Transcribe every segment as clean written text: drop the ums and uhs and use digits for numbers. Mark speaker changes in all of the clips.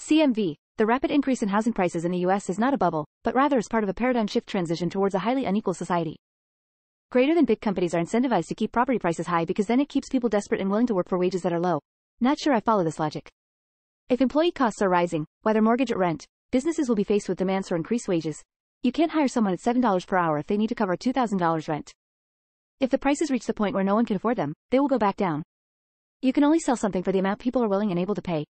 Speaker 1: CMV, the rapid increase in housing prices in the US is not a bubble, but rather is part of a paradigm shift transition towards a highly unequal society. Greater than big companies are incentivized to keep property prices high because then it keeps people desperate and willing to work for wages that are low. Not sure I follow this logic. If employee costs are rising, whether mortgage or rent, businesses will be faced with demands for increased wages. You can't hire someone at $7 per hour if they need to cover $2,000 rent. If the prices reach the point where no one can afford them, they will go back down. You can only sell something for the amount people are willing and able to pay.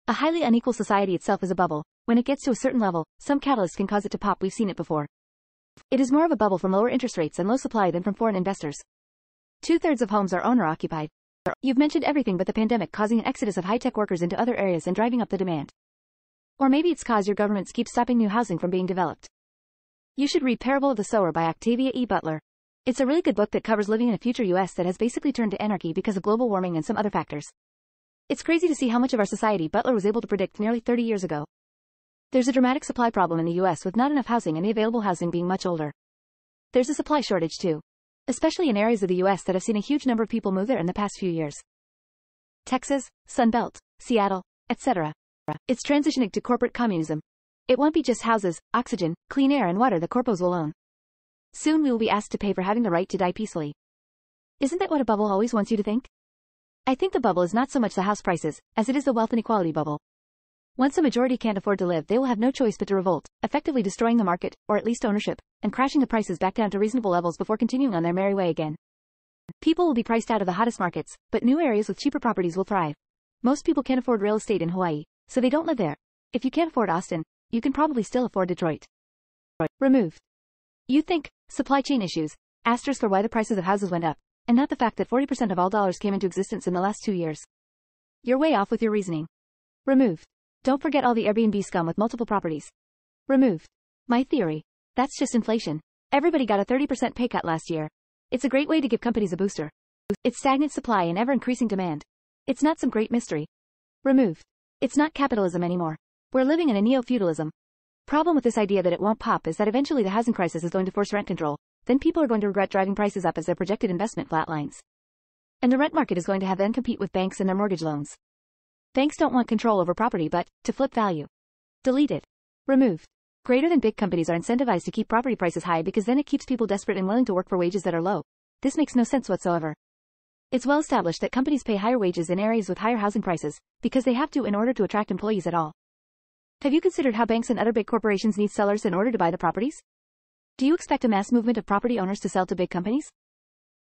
Speaker 1: A highly unequal society itself is a bubble. When it gets to a certain level, some catalyst can cause it to pop. We've seen it before. It is more of a bubble from lower interest rates and low supply than from foreign investors. 2/3 of homes are owner-occupied. You've mentioned everything but the pandemic causing an exodus of high-tech workers into other areas and driving up the demand. Or maybe it's cause your governments keep stopping new housing from being developed. You should read Parable of the Sower by Octavia E. Butler. It's a really good book that covers living in a future US that has basically turned to anarchy because of global warming and some other factors. It's crazy to see how much of our society Butler was able to predict nearly 30 years ago. There's a dramatic supply problem in the US with not enough housing and the available housing being much older. There's a supply shortage too, especially in areas of the US that have seen a huge number of people move there in the past few years. Texas, Sun Belt, Seattle, etc. It's transitioning to corporate communism. It won't be just houses, oxygen, clean air and water the corpos will own. Soon we will be asked to pay for having the right to die peacefully. Isn't that what a bubble always wants you to think? I think the bubble is not so much the house prices, as it is the wealth inequality bubble. Once a majority can't afford to live, they will have no choice but to revolt, effectively destroying the market, or at least ownership, and crashing the prices back down to reasonable levels before continuing on their merry way again. People will be priced out of the hottest markets, but new areas with cheaper properties will thrive. Most people can't afford real estate in Hawaii, so they don't live there. If you can't afford Austin, you can probably still afford Detroit. Removed. You think, supply chain issues, asterisk for why the prices of houses went up, and not the fact that 40% of all dollars came into existence in the last 2 years. You're way off with your reasoning. Removed. Don't forget all the Airbnb scum with multiple properties. Removed. My theory. That's just inflation. Everybody got a 30% pay cut last year. It's a great way to give companies a booster. It's stagnant supply and ever-increasing demand. It's not some great mystery. Removed. It's not capitalism anymore. We're living in a neo-feudalism. Problem with this idea that it won't pop is that eventually the housing crisis is going to force rent control. Then people are going to regret driving prices up as their projected investment flatlines. And the rent market is going to have them compete with banks and their mortgage loans. Banks don't want control over property but to flip value. Deleted. Removed. Greater than big companies are incentivized to keep property prices high because then it keeps people desperate and willing to work for wages that are low. This makes no sense whatsoever. It's well established that companies pay higher wages in areas with higher housing prices because they have to in order to attract employees at all. Have you considered how banks and other big corporations need sellers in order to buy the properties? Do you expect a mass movement of property owners to sell to big companies?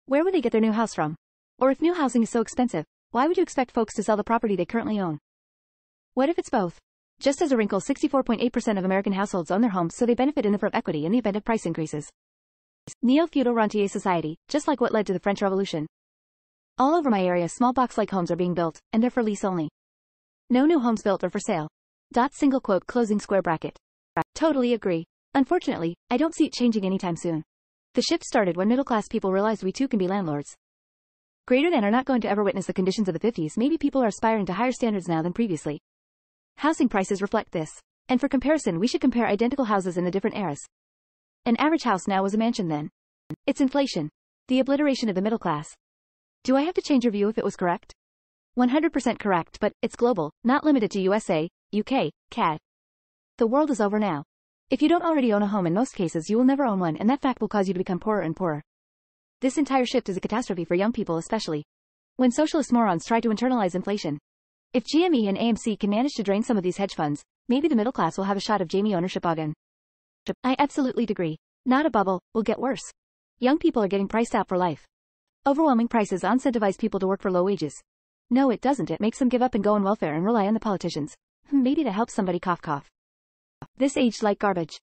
Speaker 1: Where would they get their new house from? Or if new housing is so expensive, why would you expect folks to sell the property they currently own? What if it's both? Just as a wrinkle, 64.8% of American households own their homes, so they benefit in the form of equity in the event of price increases. Neo-feudal rentier society, just like what led to the French Revolution. All over my area, small box-like homes are being built, and they're for lease only. No new homes built or for sale. Single quote closing square bracket. Totally agree. Unfortunately, I don't see it changing anytime soon. The shift started when middle-class people realized we too can be landlords. Greater than are not going to ever witness the conditions of the 50s. Maybe people are aspiring to higher standards now than previously. Housing prices reflect this. And for comparison, we should compare identical houses in the different eras. An average house now was a mansion then. It's inflation. The obliteration of the middle class. Do I have to change your view if it was correct? 100% correct, but it's global, not limited to USA, UK, CAD. The world is over now. If you don't already own a home, in most cases you will never own one, and that fact will cause you to become poorer and poorer. This entire shift is a catastrophe for young people especially. When socialist morons try to internalize inflation. If GME and AMC can manage to drain some of these hedge funds, maybe the middle class will have a shot of Jamie ownership again. I absolutely agree. Not a bubble, will get worse. Young people are getting priced out for life. Overwhelming prices incentivize people to work for low wages. No, it doesn't. It makes them give up and go on welfare and rely on the politicians. Maybe to help somebody cough cough. This aged like garbage.